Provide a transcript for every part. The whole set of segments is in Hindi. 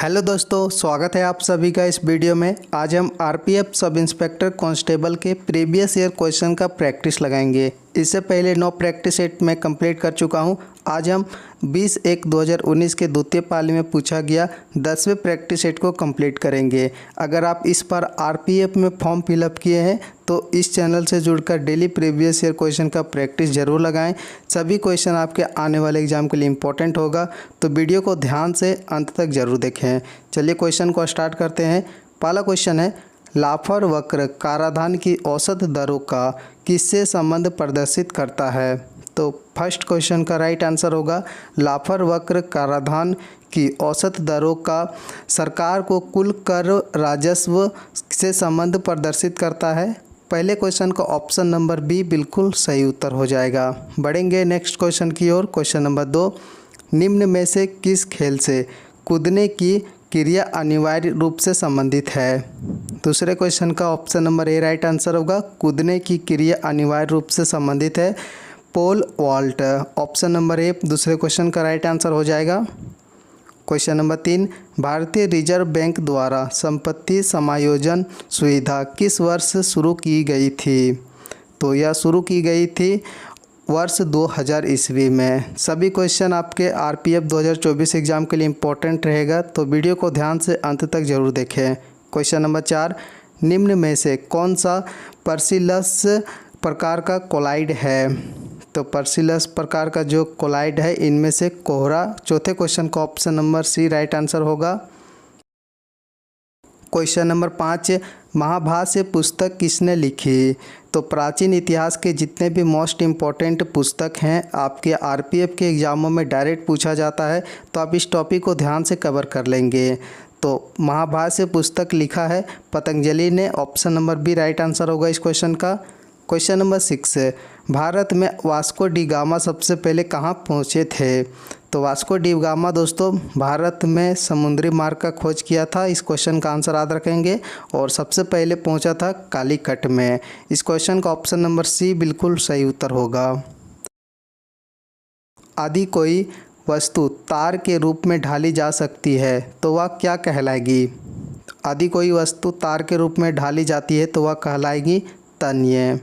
हेलो दोस्तों, स्वागत है आप सभी का इस वीडियो में। आज हम आरपीएफ सब इंस्पेक्टर कांस्टेबल के प्रीवियस ईयर क्वेश्चन का प्रैक्टिस लगाएंगे। इससे पहले 9 प्रैक्टिस सेट में कंप्लीट कर चुका हूं। आज हम 20/1/2019 के द्वितीय पाली में पूछा गया 10वें प्रैक्टिस सेट को कंप्लीट करेंगे। अगर आप इस पर आरपीएफ में फॉर्म फिलअप किए हैं तो इस चैनल से जुड़कर डेली प्रीवियस ईयर क्वेश्चन का प्रैक्टिस ज़रूर लगाएं। सभी क्वेश्चन आपके आने वाले एग्जाम के लिए इम्पोर्टेंट होगा, तो वीडियो को ध्यान से अंत तक ज़रूर देखें। चलिए क्वेश्चन को स्टार्ट करते हैं। पहला क्वेश्चन है, लाफर वक्र कराधान की औसत दरों का किससे संबंध प्रदर्शित करता है? तो फर्स्ट क्वेश्चन का राइट आंसर होगा लाफर वक्र कराधान की औसत दरों का सरकार को कुल कर राजस्व से संबंध प्रदर्शित करता है। पहले क्वेश्चन का ऑप्शन नंबर बी बिल्कुल सही उत्तर हो जाएगा। बढ़ेंगे नेक्स्ट क्वेश्चन की ओर। क्वेश्चन नंबर 2, निम्न में से किस खेल से कूदने की क्रिया अनिवार्य रूप से संबंधित है? दूसरे क्वेश्चन का option number A right answer होगा कूदने की क्रिया अनिवार्य रूप से संबंधित है pole vault. Option number A दूसरे क्वेश्चन का राइट आंसर हो जाएगा। क्वेश्चन नंबर 3, भारतीय रिजर्व बैंक द्वारा संपत्ति समायोजन सुविधा किस वर्ष शुरू की गई थी? तो यह शुरू की गई थी वर्ष 2000 ईस्वी में। सभी क्वेश्चन आपके आरपीएफ 2024 एग्जाम के लिए इम्पोर्टेंट रहेगा, तो वीडियो को ध्यान से अंत तक जरूर देखें। क्वेश्चन नंबर 4, निम्न में से कौन सा पर्सिलस प्रकार का कोलाइड है? तो पर्सिलस प्रकार का जो कोलाइड है इनमें से कोहरा। चौथे क्वेश्चन का option number C right answer होगा। क्वेश्चन नंबर 5, महाभाष्य पुस्तक किसने लिखी? तो प्राचीन इतिहास के जितने भी मोस्ट इम्पॉर्टेंट पुस्तक हैं आपके आरपीएफ के एग्ज़ामों में डायरेक्ट पूछा जाता है, तो आप इस टॉपिक को ध्यान से कवर कर लेंगे। तो महाभाष्य पुस्तक लिखा है पतंजलि ने। Option number B right answer होगा इस क्वेश्चन का। क्वेश्चन नंबर 6, भारत में वास्को डी गामा सबसे पहले कहाँ पहुँचे थे? तो वास्को डी गामा दोस्तों भारत में समुद्री मार्ग का खोज किया था। इस क्वेश्चन का आंसर याद रखेंगे। और सबसे पहले पहुंचा था कालीकट में। इस क्वेश्चन का ऑप्शन नंबर सी बिल्कुल सही उत्तर होगा। यदि कोई वस्तु तार के रूप में ढाली जा सकती है तो वह क्या कहलाएगी? यदि कोई वस्तु तार के रूप में ढाली जाती है तो वह कहलाएगी तन्य।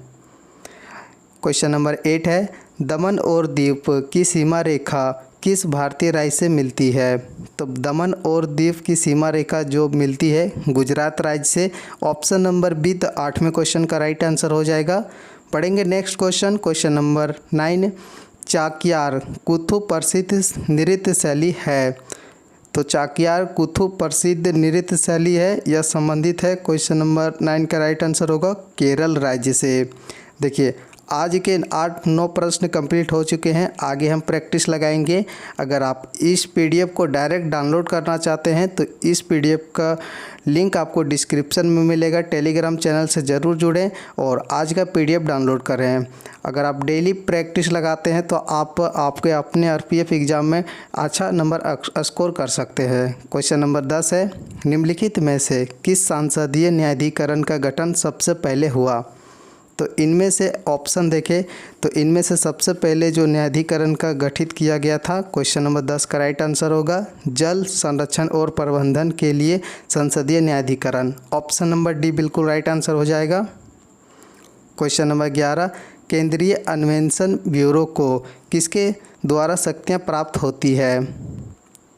क्वेश्चन नंबर 8 है, दमन और दीव की सीमा रेखा किस भारतीय राज्य से मिलती है? तो दमन और दीव की सीमा रेखा जो मिलती है गुजरात राज्य से। ऑप्शन नंबर बी तो 8वें क्वेश्चन का राइट आंसर हो जाएगा। पढ़ेंगे next question. Question number 9, Chakyar Koothu प्रसिद्ध नृत्य शैली है? तो चाक्यार कूथु प्रसिद्ध नृत्य शैली है, यह संबंधित है। क्वेश्चन नंबर 9 का राइट आंसर होगा केरल राज्य से। देखिए आज के 8-9 प्रश्न कंप्लीट हो चुके हैं। आगे हम प्रैक्टिस लगाएंगे। अगर आप इस पीडीएफ को डायरेक्ट डाउनलोड करना चाहते हैं तो इस पीडीएफ का लिंक आपको डिस्क्रिप्शन में मिलेगा। टेलीग्राम चैनल से ज़रूर जुड़ें और आज का पीडीएफ डाउनलोड करें। अगर आप डेली प्रैक्टिस लगाते हैं तो आपके अपने आरपीएफ एग्ज़ाम में अच्छा नंबर स्कोर कर सकते हैं। क्वेश्चन नंबर 10 है, निम्नलिखित में से किस संसदीय न्यायाधिकरण का गठन सबसे पहले हुआ? तो इनमें से ऑप्शन देखें तो इनमें से सबसे पहले जो न्यायाधिकरण का गठित किया गया था, क्वेश्चन नंबर 10 का राइट आंसर होगा जल संरक्षण और प्रबंधन के लिए संसदीय न्यायाधिकरण। ऑप्शन नंबर डी बिल्कुल राइट आंसर हो जाएगा। क्वेश्चन नंबर 11, केंद्रीय अन्वेषण ब्यूरो को किसके द्वारा शक्तियाँ प्राप्त होती है?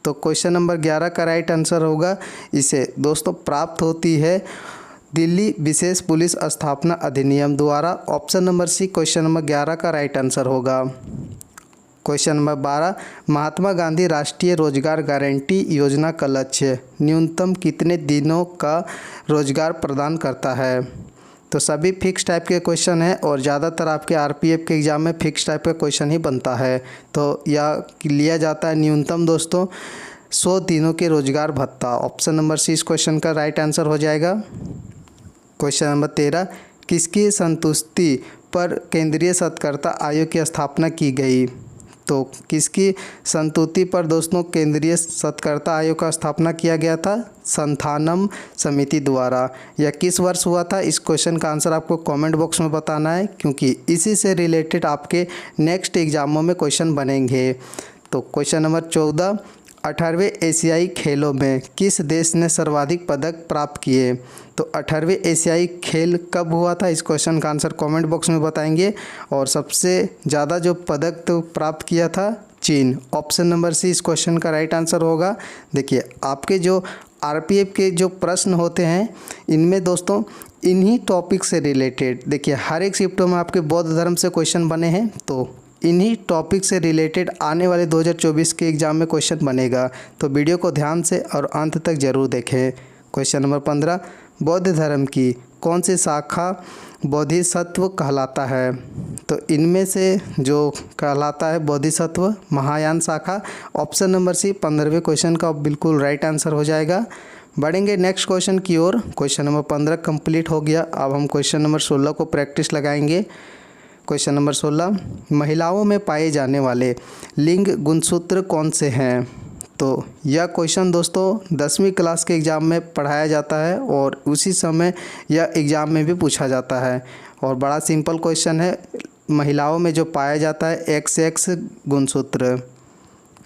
तो क्वेश्चन नंबर 11 का राइट आंसर होगा इसे दोस्तों प्राप्त होती है दिल्ली विशेष पुलिस स्थापना अधिनियम द्वारा। Option number C question number 11 का राइट आंसर होगा। क्वेश्चन नंबर 12, महात्मा गांधी राष्ट्रीय रोजगार गारंटी योजना का लक्ष्य न्यूनतम कितने दिनों का रोजगार प्रदान करता है? तो सभी फिक्स टाइप के क्वेश्चन हैं और ज़्यादातर आपके आरपीएफ के एग्ज़ाम में फिक्स टाइप का क्वेश्चन ही बनता है। तो यह लिया जाता है न्यूनतम दोस्तों 100 दिनों के रोजगार भत्ता। ऑप्शन नंबर सी इस क्वेश्चन का राइट आंसर हो जाएगा। क्वेश्चन नंबर 13, किसकी संतुष्टि पर केंद्रीय सत्कर्ता आयोग की स्थापना की गई? तो किसकी संतुष्टि पर दोस्तों केंद्रीय सत्कर्ता आयोग का स्थापना किया गया था? संथानम समिति द्वारा। यह किस वर्ष हुआ था? इस क्वेश्चन का आंसर आपको कमेंट बॉक्स में बताना है, क्योंकि इसी से रिलेटेड आपके नेक्स्ट एग्जामों में क्वेश्चन बनेंगे। तो क्वेश्चन नंबर 14, 18वें एशियाई खेलों में किस देश ने सर्वाधिक पदक प्राप्त किए? तो 18वें एशियाई खेल कब हुआ था, इस क्वेश्चन का आंसर कमेंट बॉक्स में बताएंगे। और सबसे ज़्यादा जो पदक तो प्राप्त किया था चीन। ऑप्शन नंबर सी इस क्वेश्चन का राइट आंसर होगा। देखिए आपके जो आरपीएफ के जो प्रश्न होते हैं इनमें दोस्तों इन्हीं टॉपिक से रिलेटेड, देखिए हर एक शिफ्टों में आपके बौद्ध धर्म से क्वेश्चन बने हैं, तो इन्हीं टॉपिक से रिलेटेड आने वाले 2024 के एग्ज़ाम में क्वेश्चन बनेगा। तो वीडियो को ध्यान से और अंत तक ज़रूर देखें। क्वेश्चन नंबर 15, बौद्ध धर्म की कौन सी शाखा बोधिसत्व कहलाता है? तो इनमें से जो कहलाता है बोधिसत्व महायान शाखा। ऑप्शन नंबर सी 15वें क्वेश्चन का बिल्कुल राइट आंसर हो जाएगा। बढ़ेंगे नेक्स्ट क्वेश्चन की ओर। क्वेश्चन नंबर 15 कंप्लीट हो गया। अब हम क्वेश्चन नंबर 16 को प्रैक्टिस लगाएंगे। क्वेश्चन नंबर 16, महिलाओं में पाए जाने वाले लिंग गुणसूत्र कौन से हैं? तो यह क्वेश्चन दोस्तों 10वीं क्लास के एग्ज़ाम में पढ़ाया जाता है और उसी समय यह एग्ज़ाम में भी पूछा जाता है और बड़ा सिंपल क्वेश्चन है। महिलाओं में जो पाया जाता है XX गुणसूत्र।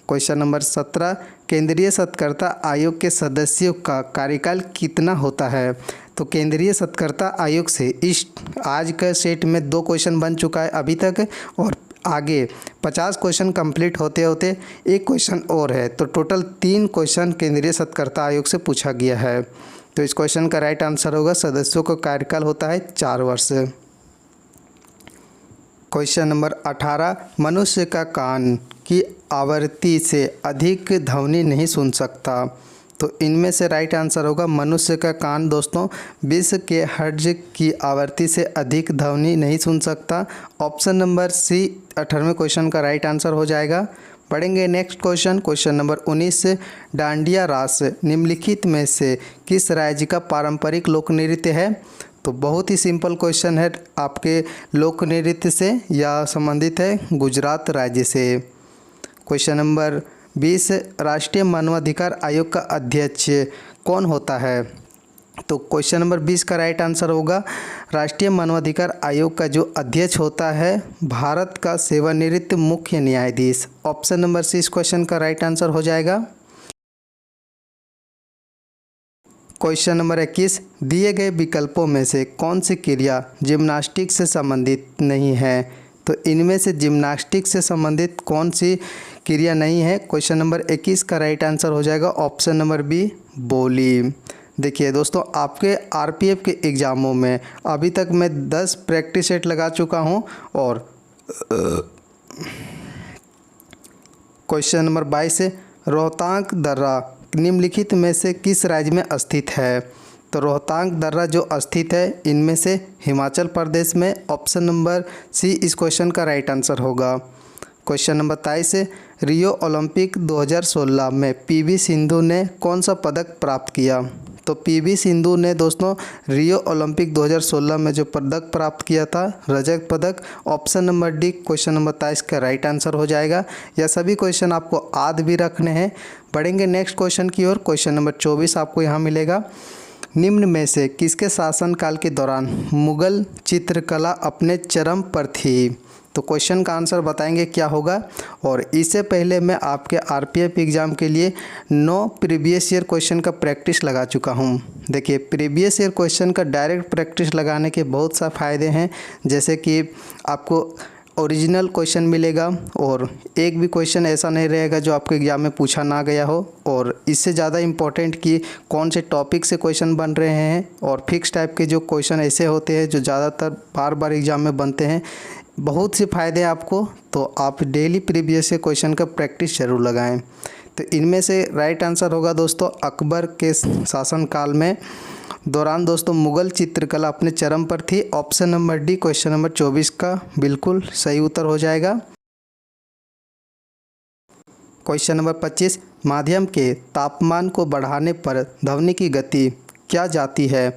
क्वेश्चन नंबर 17, केंद्रीय सत्कर्ता आयोग के सदस्यों का कार्यकाल कितना होता है? तो केंद्रीय सत्कर्ता आयोग से इस आज का सेट में 2 क्वेश्चन बन चुका है अभी तक, और आगे 50 क्वेश्चन कंप्लीट होते होते एक क्वेश्चन और है, तो टोटल 3 क्वेश्चन केंद्रीय सत्कर्ता आयोग से पूछा गया है। तो इस क्वेश्चन का राइट आंसर होगा सदस्यों का कार्यकाल होता है 4 वर्ष। क्वेश्चन नंबर 18, मनुष्य का कान की आवृत्ति से अधिक ध्वनि नहीं सुन सकता। तो इनमें से राइट आंसर होगा मनुष्य का कान दोस्तों 20 के हर्ट्ज की आवृत्ति से अधिक ध्वनि नहीं सुन सकता। ऑप्शन नंबर सी 18वें क्वेश्चन का राइट आंसर हो जाएगा। पढ़ेंगे next question. Question number 19, dandiya रास निम्नलिखित में से किस राज्य का पारंपरिक लोक नृत्य है? तो बहुत ही सिंपल क्वेश्चन है, आपके लोक नृत्य से या संबंधित है गुजरात राज्य से। क्वेश्चन नंबर 20, राष्ट्रीय मानवाधिकार आयोग का अध्यक्ष कौन होता है? तो क्वेश्चन नंबर 20 का राइट आंसर होगा राष्ट्रीय मानवाधिकार आयोग का जो अध्यक्ष होता है भारत का सेवानिवृत्त मुख्य न्यायाधीश। ऑप्शन नंबर सी इस क्वेश्चन का राइट आंसर हो जाएगा। क्वेश्चन नंबर 21, दिए गए विकल्पों में से कौन सी क्रिया जिम्नास्टिक्स से संबंधित नहीं है? तो इनमें से जिम्नास्टिक्स से संबंधित कौन सी क्रिया नहीं है? क्वेश्चन नंबर 21 का राइट आंसर हो जाएगा ऑप्शन नंबर बी, बोली। देखिए दोस्तों आपके आरपीएफ के एग्ज़ामों में अभी तक मैं 10 प्रैक्टिस सेट लगा चुका हूं और क्वेश्चन नंबर 22 है, रोहतांग दर्रा निम्नलिखित में से किस राज्य में स्थित है? तो रोहतांग दर्रा जो स्थित है इनमें से हिमाचल प्रदेश में। ऑप्शन नंबर सी इस क्वेश्चन का राइट आंसर होगा। क्वेश्चन नंबर 23 है, रियो ओलंपिक 2016 में पीवी सिंधु ने कौन सा पदक प्राप्त किया? तो पीवी सिंधु ने दोस्तों रियो ओलंपिक 2016 में जो पदक प्राप्त किया था रजत पदक। Option number D question number 23 का राइट आंसर हो जाएगा। यह सभी क्वेश्चन आपको याद भी रखने हैं। बढ़ेंगे नेक्स्ट क्वेश्चन की ओर। क्वेश्चन नंबर 24 आपको यहाँ मिलेगा, निम्न में से किसके शासनकाल के दौरान मुगल चित्रकला अपने चरम पर थी? तो क्वेश्चन का आंसर बताएंगे क्या होगा। और इससे पहले मैं आपके आरपीएफ एग्ज़ाम के लिए 9 प्रीवियस ईयर क्वेश्चन का प्रैक्टिस लगा चुका हूं। देखिए प्रीवियस ईयर क्वेश्चन का डायरेक्ट प्रैक्टिस लगाने के बहुत सा फ़ायदे हैं, जैसे कि आपको ओरिजिनल क्वेश्चन मिलेगा और एक भी क्वेश्चन ऐसा नहीं रहेगा जो आपके एग्ज़ाम में पूछा ना गया हो। और इससे ज़्यादा इम्पोर्टेंट कि कौन से टॉपिक से क्वेश्चन बन रहे हैं, और फिक्स टाइप के जो क्वेश्चन ऐसे होते हैं जो ज़्यादातर बार बार एग्ज़ाम में बनते हैं। बहुत से फ़ायदे आपको, तो आप डेली प्रीवियस ईयर क्वेश्चन का प्रैक्टिस ज़रूर लगाएं। तो इनमें से राइट आंसर होगा दोस्तों अकबर के शासनकाल में दौरान दोस्तों मुगल चित्रकला अपने चरम पर थी। Option number D question number 24 का बिल्कुल सही उत्तर हो जाएगा। क्वेश्चन नंबर 25, माध्यम के तापमान को बढ़ाने पर ध्वनि की गति क्या जाती है?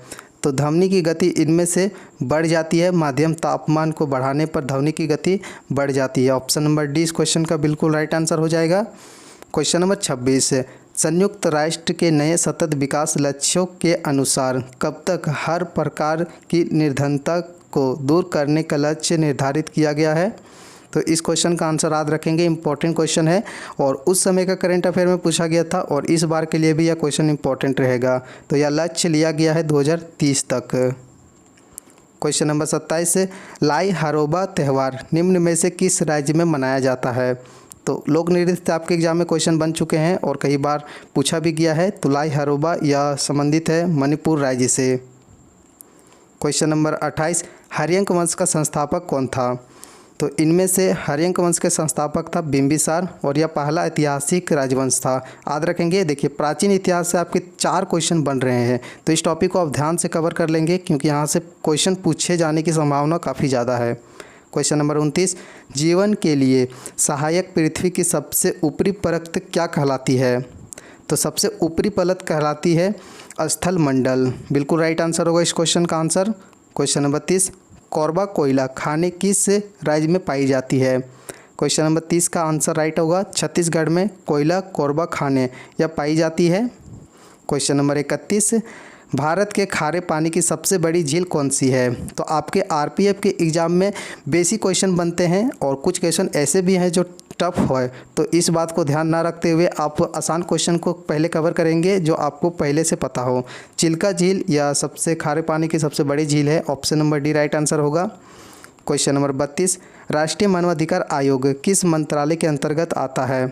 तो ध्वनि की गति इनमें से बढ़ जाती है। माध्यम तापमान को बढ़ाने पर ध्वनि की गति बढ़ जाती है। ऑप्शन नंबर डी इस क्वेश्चन का बिल्कुल राइट आंसर हो जाएगा। क्वेश्चन नंबर 26, संयुक्त राष्ट्र के नए सतत विकास लक्ष्यों के अनुसार कब तक हर प्रकार की निर्धनता को दूर करने का लक्ष्य निर्धारित किया गया है? तो इस क्वेश्चन का आंसर याद रखेंगे, इंपॉर्टेंट क्वेश्चन है और उस समय का करंट अफेयर में पूछा गया था और इस बार के लिए भी यह क्वेश्चन इंपॉर्टेंट रहेगा। तो यह लक्ष्य लिया गया है 2030 तक। क्वेश्चन नंबर 27 से लाई हारोबा त्यौहार निम्न में से किस राज्य में मनाया जाता है? तो लोक नृत्य आपके एग्जाम में क्वेश्चन बन चुके हैं और कई बार पूछा भी गया है। तो लाई हारोबा यह संबंधित है मणिपुर राज्य से। क्वेश्चन नंबर 28 हर्यंक वंश का संस्थापक कौन था? तो इनमें से हर्यंक वंश के संस्थापक था बिंबिसार और यह पहला ऐतिहासिक राजवंश था। याद रखेंगे, देखिए प्राचीन इतिहास से आपके 4 क्वेश्चन बन रहे हैं, तो इस टॉपिक को आप ध्यान से कवर कर लेंगे क्योंकि यहाँ से क्वेश्चन पूछे जाने की संभावना काफ़ी ज़्यादा है। क्वेश्चन नंबर 29 जीवन के लिए सहायक पृथ्वी की सबसे ऊपरी परत क्या कहलाती है? तो सबसे ऊपरी परत कहलाती है स्थल मंडल। बिल्कुल राइट आंसर होगा इस क्वेश्चन का आंसर। क्वेश्चन नंबर 30 कोरबा कोयला खाने किस राज्य में पाई जाती है? क्वेश्चन नंबर 30 का आंसर राइट होगा छत्तीसगढ़ में कोयला कोरबा खाने यह पाई जाती है। क्वेश्चन नंबर 31 भारत के खारे पानी की सबसे बड़ी झील कौन सी है? तो आपके आरपीएफ के एग्ज़ाम में बेसिक क्वेश्चन बनते हैं और कुछ क्वेश्चन ऐसे भी हैं जो टफ है, तो इस बात को ध्यान ना रखते हुए आप आसान क्वेश्चन को पहले कवर करेंगे जो आपको पहले से पता हो। चिल्का झील या सबसे खारे पानी की सबसे बड़ी झील है, option number D right answer होगा। क्वेश्चन नंबर 32 राष्ट्रीय मानवाधिकार आयोग किस मंत्रालय के अंतर्गत आता है?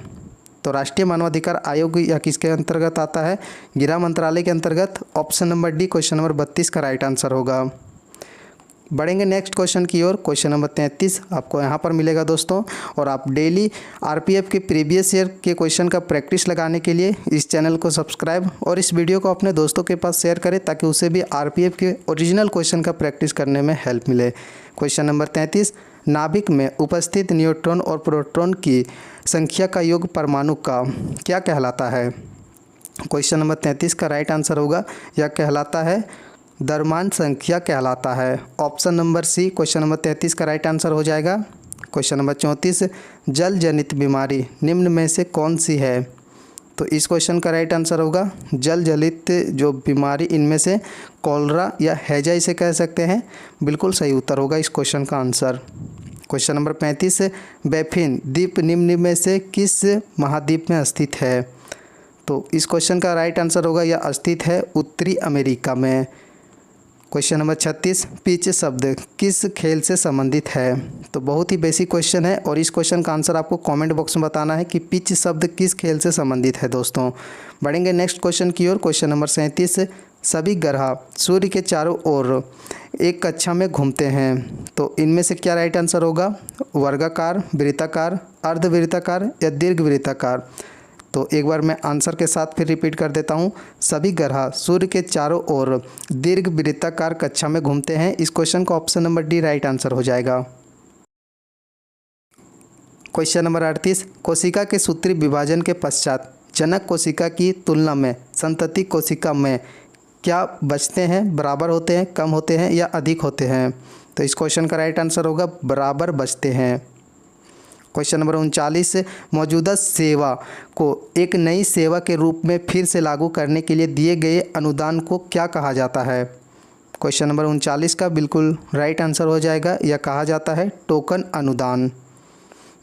तो राष्ट्रीय मानवाधिकार आयोग या किसके अंतर्गत आता है? गृह मंत्रालय के अंतर्गत, option number D question number 32 का राइट आंसर होगा। बढ़ेंगे नेक्स्ट क्वेश्चन की ओर। क्वेश्चन नंबर 33 आपको यहाँ पर मिलेगा दोस्तों, और आप डेली आरपीएफ के प्रीवियस ईयर के क्वेश्चन का प्रैक्टिस लगाने के लिए इस चैनल को सब्सक्राइब और इस वीडियो को अपने दोस्तों के पास शेयर करें ताकि उसे भी आरपीएफ के ओरिजिनल क्वेश्चन का प्रैक्टिस करने में हेल्प मिले। क्वेश्चन नंबर 33 नाभिक में उपस्थित न्यूट्रॉन और प्रोटॉन की संख्या का योग परमाणु का क्या कहलाता है? क्वेश्चन नंबर 33 का राइट आंसर होगा यह कहलाता है द्रव्यमान संख्या कहलाता है, option number C question number 33 का राइट आंसर हो जाएगा। क्वेश्चन नंबर 34 जल जनित बीमारी निम्न में से कौन सी है? तो इस क्वेश्चन का राइट आंसर होगा जल जनित जो बीमारी इनमें से कॉलरा या हैजा इसे कह सकते हैं, बिल्कुल सही उत्तर होगा इस क्वेश्चन का आंसर। क्वेश्चन नंबर 35 बैफिन द्वीप निम्न में से किस महाद्वीप में स्थित है? तो इस क्वेश्चन का राइट आंसर होगा यह स्थित है उत्तरी अमेरिका में। क्वेश्चन नंबर 36 पिच शब्द किस खेल से संबंधित है? तो बहुत ही बेसिक क्वेश्चन है और इस क्वेश्चन का आंसर आपको कमेंट बॉक्स में बताना है कि पिच शब्द किस खेल से संबंधित है दोस्तों। बढ़ेंगे नेक्स्ट क्वेश्चन की ओर। क्वेश्चन नंबर 37 सभी ग्रह सूर्य के चारों ओर एक कक्षा में घूमते हैं, तो इनमें से क्या राइट आंसर होगा? वर्गाकार, वृत्ताकार, अर्धवृत्ताकार या दीर्घवृत्ताकार? तो एक बार मैं आंसर के साथ फिर रिपीट कर देता हूँ। सभी ग्रह सूर्य के चारों ओर दीर्घ वृत्ताकार कक्षा में घूमते हैं। इस क्वेश्चन का option number D right answer हो जाएगा। क्वेश्चन नंबर 38 कोशिका के सूत्री विभाजन के पश्चात जनक कोशिका की तुलना में संतति कोशिका में क्या बचते हैं, बराबर होते हैं, कम होते हैं या अधिक होते हैं? तो इस क्वेश्चन का राइट आंसर होगा बराबर बचते हैं। क्वेश्चन नंबर 39 मौजूदा सेवा को एक नई सेवा के रूप में फिर से लागू करने के लिए दिए गए अनुदान को क्या कहा जाता है? क्वेश्चन नंबर 39 का बिल्कुल राइट आंसर हो जाएगा, यह कहा जाता है टोकन अनुदान।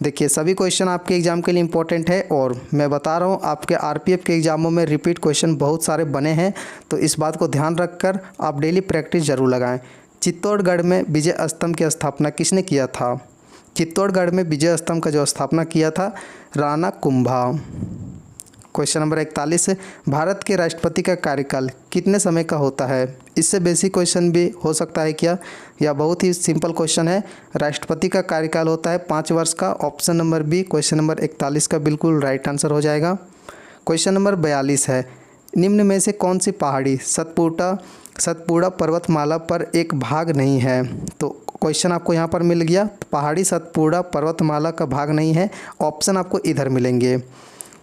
देखिए सभी क्वेश्चन आपके एग्ज़ाम के लिए इंपॉर्टेंट है और मैं बता रहा हूँ आपके आरपीएफ के एग्ज़ामों में रिपीट क्वेश्चन बहुत सारे बने हैं, तो इस बात को ध्यान रखकर आप डेली प्रैक्टिस ज़रूर लगाएं। चित्तौड़गढ़ में विजय स्तंभ की स्थापना किसने किया था? चित्तौड़गढ़ में विजय स्तंभ का जो स्थापना किया था राणा कुंभा। क्वेश्चन नंबर 41 भारत के राष्ट्रपति का कार्यकाल कितने समय का होता है? इससे बेसिक क्वेश्चन भी हो सकता है क्या? या बहुत ही सिंपल क्वेश्चन है। राष्ट्रपति का कार्यकाल होता है 5 वर्ष का, option number B question number 41 का बिल्कुल राइट आंसर हो जाएगा। क्वेश्चन नंबर 42 है निम्न में से कौन सी पहाड़ी सतपुड़ा पर्वतमाला पर एक भाग नहीं है? तो क्वेश्चन आपको यहाँ पर मिल गया, पहाड़ी सतपुड़ा पर्वतमाला का भाग नहीं है, ऑप्शन आपको इधर मिलेंगे।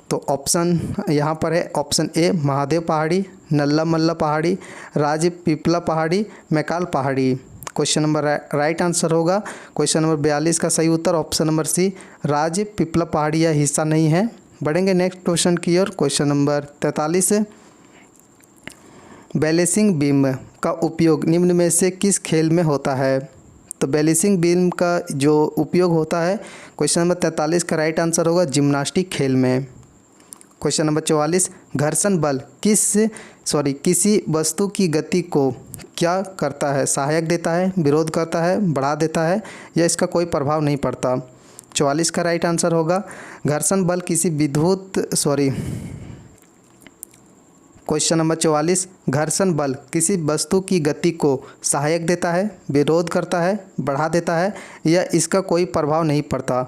तो ऑप्शन यहाँ पर है ऑप्शन ए महादेव पहाड़ी, नल्ला मल्ला पहाड़ी, राजपीपला पहाड़ी, मैकाल पहाड़ी। क्वेश्चन नंबर राइट आंसर होगा क्वेश्चन नंबर 42 का सही उत्तर ऑप्शन नंबर सी राजपीपला पहाड़ी यह हिस्सा नहीं है। बढ़ेंगे नेक्स्ट क्वेश्चन की ओर। क्वेश्चन नंबर 43 बैलेंसिंग बीम का उपयोग निम्न में से किस खेल में होता है? तो बैलेंसिंग बीम का जो उपयोग होता है, क्वेश्चन नंबर 43 का राइट आंसर होगा जिम्नास्टिक खेल में। क्वेश्चन नंबर 44, घर्षण बल किसी वस्तु की गति को क्या करता है? सहायक देता है, विरोध करता है, बढ़ा देता है या इसका कोई प्रभाव नहीं पड़ता? 44 का राइट आंसर होगा घर्षण बल किसी क्वेश्चन नंबर 44, घर्षण बल किसी वस्तु की गति को सहायक देता है, विरोध करता है, बढ़ा देता है या इसका कोई प्रभाव नहीं पड़ता?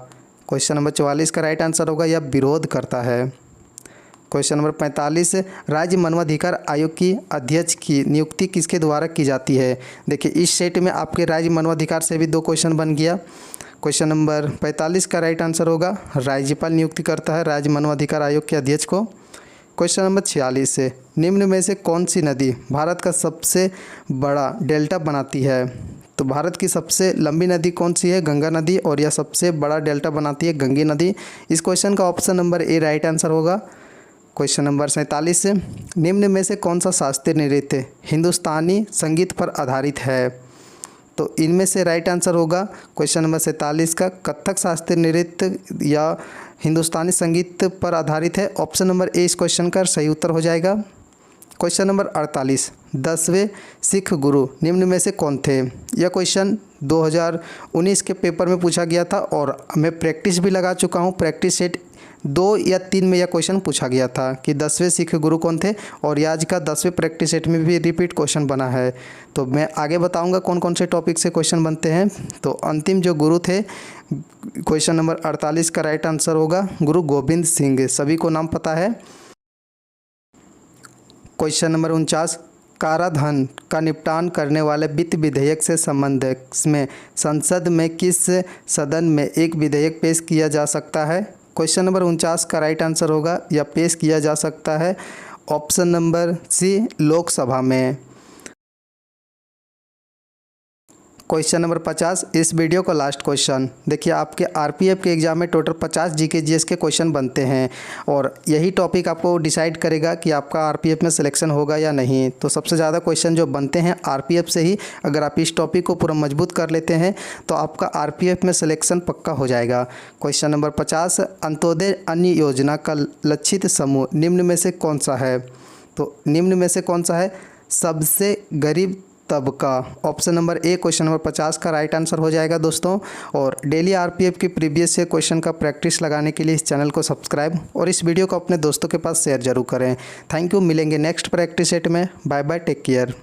क्वेश्चन नंबर 44 का राइट आंसर होगा यह विरोध करता है। क्वेश्चन नंबर 45, राज्य मानवाधिकार आयोग की अध्यक्ष की नियुक्ति किसके द्वारा की जाती है? देखिए इस सेट में आपके राज्य मानवाधिकार से भी 2 क्वेश्चन बन गया। क्वेश्चन नंबर 45 का राइट आंसर होगा राज्यपाल नियुक्ति करता है राज्य मानवाधिकार आयोग के अध्यक्ष को। क्वेश्चन नंबर 46 से निम्न में से कौन सी नदी भारत का सबसे बड़ा डेल्टा बनाती है? तो भारत की सबसे लंबी नदी कौन सी है? गंगा नदी। और यह सबसे बड़ा डेल्टा बनाती है गंगा नदी। इस क्वेश्चन का option number A right answer होगा। क्वेश्चन नंबर 47 से निम्न में से कौन सा शास्त्रीय नृत्य हिंदुस्तानी संगीत पर आधारित है? तो इनमें से राइट आंसर होगा क्वेश्चन नंबर 47 का कथक शास्त्रीय नृत्य या हिंदुस्तानी संगीत पर आधारित है। ऑप्शन नंबर ए इस क्वेश्चन का सही उत्तर हो जाएगा। क्वेश्चन नंबर 48, 10वें सिख गुरु निम्न में से कौन थे? यह क्वेश्चन 2019 के पेपर में पूछा गया था और मैं प्रैक्टिस भी लगा चुका हूँ। प्रैक्टिस सेट 2 या 3 में यह क्वेश्चन पूछा गया था कि 10वें सिख गुरु कौन थे, और आज का 10वें प्रैक्टिस सेट में भी रिपीट क्वेश्चन बना है। तो मैं आगे बताऊंगा कौन कौन से टॉपिक से क्वेश्चन बनते हैं। तो अंतिम जो गुरु थे, क्वेश्चन नंबर 48 का राइट आंसर होगा गुरु गोविंद सिंह। सभी को नाम पता है। क्वेश्चन नंबर 49, काराधन का निपटान करने वाले वित्त विधेयक से संबंध में संसद में किस सदन में एक विधेयक पेश किया जा सकता है? क्वेश्चन नंबर 49 का राइट आंसर होगा यह पेश किया जा सकता है ऑप्शन नंबर सी लोकसभा में। क्वेश्चन नंबर 50, इस वीडियो का लास्ट क्वेश्चन। देखिए आपके आरपीएफ के एग्ज़ाम में टोटल 50 जीके जीएस के क्वेश्चन बनते हैं और यही टॉपिक आपको डिसाइड करेगा कि आपका आरपीएफ में सिलेक्शन होगा या नहीं। तो सबसे ज़्यादा क्वेश्चन जो बनते हैं आरपीएफ से ही, अगर आप इस टॉपिक को पूरा मजबूत कर लेते हैं तो आपका आरपीएफ में सिलेक्शन पक्का हो जाएगा। क्वेश्चन नंबर 50, अंत्योदय अन्न योजना का लक्षित समूह निम्न में से कौन सा है? तो निम्न में से कौन सा है? सबसे गरीब तबका। ऑप्शन नंबर ए क्वेश्चन नंबर 50 का राइट आंसर हो जाएगा दोस्तों। और डेली आरपीएफ की प्रीवियस से क्वेश्चन का प्रैक्टिस लगाने के लिए इस चैनल को सब्सक्राइब और इस वीडियो को अपने दोस्तों के पास शेयर जरूर करें। Thank you. मिलेंगे नेक्स्ट प्रैक्टिस सेट में। Bye bye, take care.